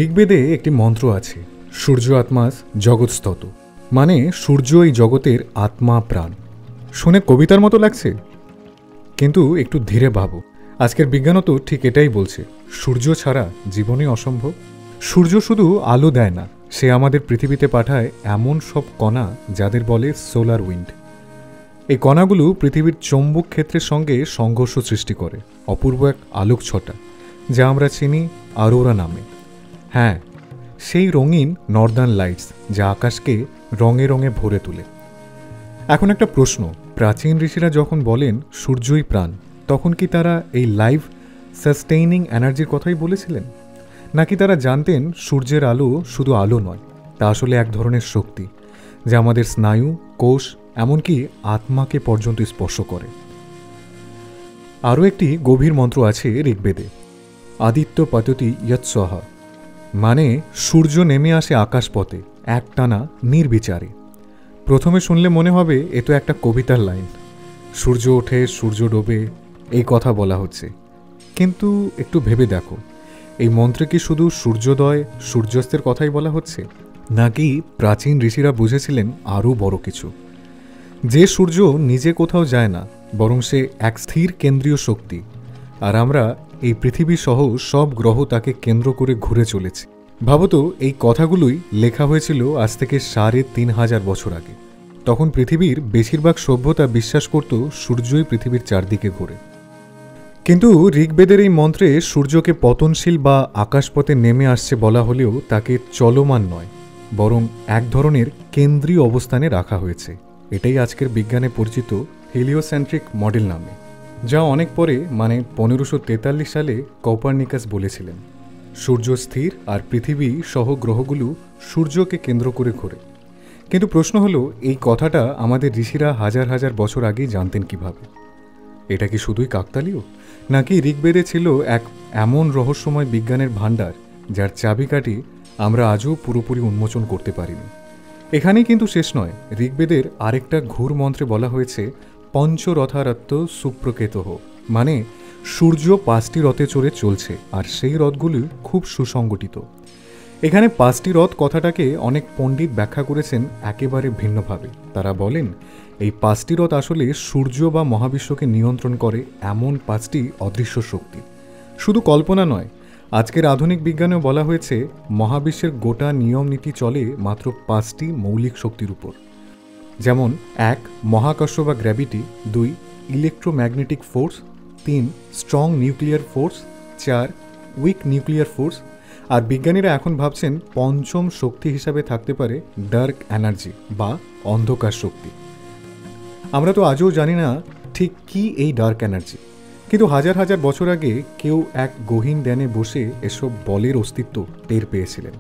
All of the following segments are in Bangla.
ঋগ্বেদে একটি মন্ত্র আছে, সূর্য আত্মাস জগৎস্তত, মানে সূর্য এই জগতের আত্মা প্রাণ। শুনে কবিতার মতো লাগছে, কিন্তু একটু ধীরে ভাবো। আজকের বিজ্ঞানও তো ঠিক এটাই বলছে, সূর্য ছাড়া জীবনই অসম্ভব। সূর্য শুধু আলো দেয় না, সে আমাদের পৃথিবীতে পাঠায় এমন সব কণা যাদের বলে সোলার উইন্ড। এই কণাগুলো পৃথিবীর চৌম্বক ক্ষেত্রের সঙ্গে সংঘর্ষ সৃষ্টি করে অপূর্ব এক আলোক ছটা, যা আমরা চিনি অরোরা নামে। হ্যাঁ, সেই রঙিন নর্দার্ন লাইটস যা আকাশকে রঙে রঙে ভরে তোলে। এখন একটা প্রশ্ন, প্রাচীন ঋষিরা যখন বলেন সূর্যই প্রাণ, তখন কি তারা এই লাইভ সাস্টেইনিং এনার্জির কথাই বলেছিলেন, নাকি তারা জানতেন সূর্যের আলো শুধু আলো নয়, তা আসলে এক ধরনের শক্তি যা আমাদের স্নায়ু, কোষ, এমনকি আত্মাকে পর্যন্ত স্পর্শ করে? আরও একটি গভীর মন্ত্র আছে ঋগ্বেদে, আদিত্য পততি ইয়ৎসহা, মানে সূর্য নেমে আসে আকাশপথে একটানা নির্বিচারে। প্রথমে শুনলে মনে হবে এ তো একটা কবিতার লাইন, সূর্য ওঠে সূর্য ডোবে এই কথা বলা হচ্ছে। কিন্তু একটু ভেবে দেখো, এই মন্ত্রে কি শুধু সূর্যোদয় সূর্যাস্তের কথাই বলা হচ্ছে, নাকি প্রাচীন ঋষিরা বুঝেছিলেন আরও বড় কিছু? যে সূর্য নিজে কোথাও যায় না, বরং সে এক স্থির কেন্দ্রীয় শক্তি, আর আমরা এই পৃথিবী সহ সব গ্রহ তাকে কেন্দ্র করে ঘুরে চলেছে। ভাবতো, এই কথাগুলোই লেখা হয়েছিল আজ থেকে ৩,৫০০ বছর আগে। তখন পৃথিবীর বেশিরভাগ সভ্যতা বিশ্বাস করত সূর্যই পৃথিবীর চারদিকে ঘোরে। কিন্তু ঋগ্বেদের এই মন্ত্রে সূর্যকে পতনশীল বা আকাশপথে নেমে আসছে বলা হলেও তাকে চলমান নয়, বরং এক ধরনের কেন্দ্রীয় অবস্থানে রাখা হয়েছে। এটাই আজকের বিজ্ঞানে পরিচিত হেলিওসেন্ট্রিক মডেল নামে, যা অনেক পরে মানে ১৫৪৩ সালে কোপারনিকাস বলেছিলেন সূর্য স্থির আর পৃথিবী সহ গ্রহগুলো সূর্যকে কেন্দ্র করে ঘোরে। কিন্তু প্রশ্ন হলো, এই কথাটা আমাদের ঋষিরা হাজার হাজার বছর আগেই জানতেন কিভাবে? এটা কি শুধুই কাকতালীয়, নাকি ঋগ্বেদে ছিল এক এমন রহস্যময় বিজ্ঞানের ভাণ্ডার যার চাবিকাঠি আমরা আজও পুরোপুরি উন্মোচন করতে পারিনি? এখানেই কিন্তু শেষ নয়। ঋগ্বেদের আরেকটা ঘুর মন্ত্রে বলা হয়েছে পঞ্চরথারত্ব সুপ্রকেতঃ, মানে সূর্য ৫টি রথে চড়ে চলছে আর সেই রথগুলি খুব সুসংগঠিত। এখানে ৫টি রথ কথাটাকে অনেক পণ্ডিত ব্যাখ্যা করেছেন একেবারে ভিন্নভাবে। তারা বলেন এই ৫টি রথ আসলে সূর্য বা মহাবিশ্বকে নিয়ন্ত্রণ করে এমন ৫টি অদৃশ্য শক্তি। শুধু কল্পনা নয়, আজকের আধুনিক বিজ্ঞানেও বলা হয়েছে মহাবিশ্বের গোটা নিয়ম নীতি চলে মাত্র ৫টি মৌলিক শক্তির উপর, যেমন ১ মহাকর্ষ বা gravity, ২ electromagnetic force, ৩ strong nuclear force, ৪ weak nuclear force, আর বিজ্ঞানীরা এখন ভাবছেন পঞ্চম শক্তি হিসাবে থাকতে পারে ডার্ক এনার্জি বা অন্ধকার শক্তি। আমরা তো আজও জানি না ঠিক কি এই ডার্ক এনার্জি, কিন্তু হাজার হাজার বছর আগে কেউ এক গহীন ধ্যানে বসে এসব বলের অস্তিত্ব টের পেয়েছিলেন।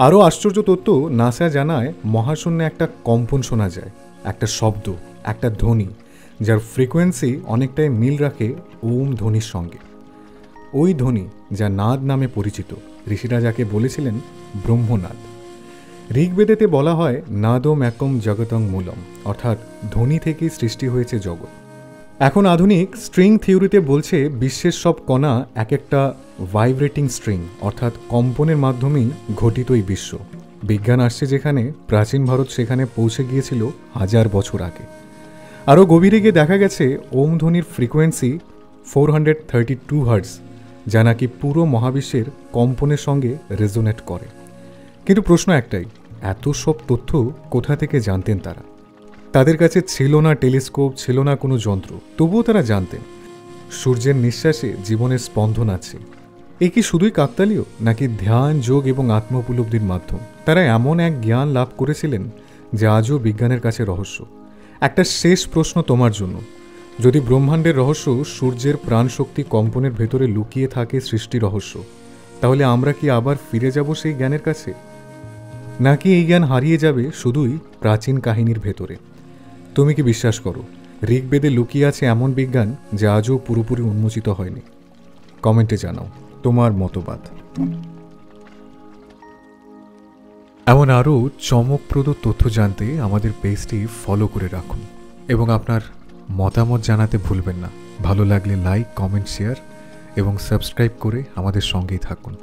আরও আশ্চর্য তথ্য, নাসা জানায় মহাশূন্যে একটা কম্পন শোনা যায়, একটা শব্দ, একটা ধ্বনি যার ফ্রিকোয়েন্সি অনেকটাই মিল রাখে ওম ধ্বনির সঙ্গে। ওই ধ্বনি যা নাদ নামে পরিচিত, ঋষিরা যাকে বলেছিলেন ব্রহ্মনাদ। ঋগ্বেদেতে বলা হয় নাদম একম জগতং মূলম, অর্থাৎ ধ্বনি থেকেই সৃষ্টি হয়েছে জগৎ। এখন আধুনিক স্ট্রিং থিওরিতে বলছে বিশ্বের সব কণা এক একটা ভাইব্রেটিং স্ট্রিং, অর্থাৎ কম্পনের মাধ্যমেই ঘটিত এই বিশ্ব। বিজ্ঞান আসছে যেখানে, প্রাচীন ভারত সেখানে পৌঁছে গিয়েছিল হাজার বছর আগে। আরও গভীরে গিয়ে দেখা গেছে ওম ধ্বনির ফ্রিকোয়েন্সি 432 হার্টজ, যা নাকি পুরো মহাবিশ্বের কম্পনের সঙ্গে রেজোনেট করে। কিন্তু প্রশ্ন একটাই, এত সব তথ্য কোথা থেকে জানতেন তারা? তাদের কাছে ছিল না টেলিস্কোপ, ছিল না কোনো যন্ত্র, তবুও তারা জানতেন সূর্যের নিঃশ্বাসে জীবনের স্পন্দন আছে। এ কি শুধুই কাকতালীয়, নাকি ধ্যান, যোগ এবং আত্মোপলব্ধির মাধ্যম তারা এমন এক জ্ঞান লাভ করেছিলেন যা আজও বিজ্ঞানের কাছে রহস্য? একটা শেষ প্রশ্ন তোমার জন্য, যদি ব্রহ্মাণ্ডের রহস্য সূর্যের প্রাণশক্তি কম্পনের ভেতরে লুকিয়ে থাকে সৃষ্টি রহস্য, তাহলে আমরা কি আবার ফিরে যাব সেই জ্ঞানের কাছে, নাকি এই জ্ঞান হারিয়ে যাবে শুধুই প্রাচীন কাহিনীর ভেতরে? তুমি কি বিশ্বাস করো ঋগ্বেদে লুকিয়ে আছে এমন বিজ্ঞান যা আজও পুরোপুরি উন্মোচিত হয়নি? কমেন্টে জানাও তোমার মতবাদ। এমন আরও চমকপ্রদ তথ্য জানতে আমাদের পেজটি ফলো করে রাখুন এবং আপনার মতামত জানাতে ভুলবেন না। ভালো লাগলে লাইক, কমেন্ট, শেয়ার এবং সাবস্ক্রাইব করে আমাদের সঙ্গেই থাকুন।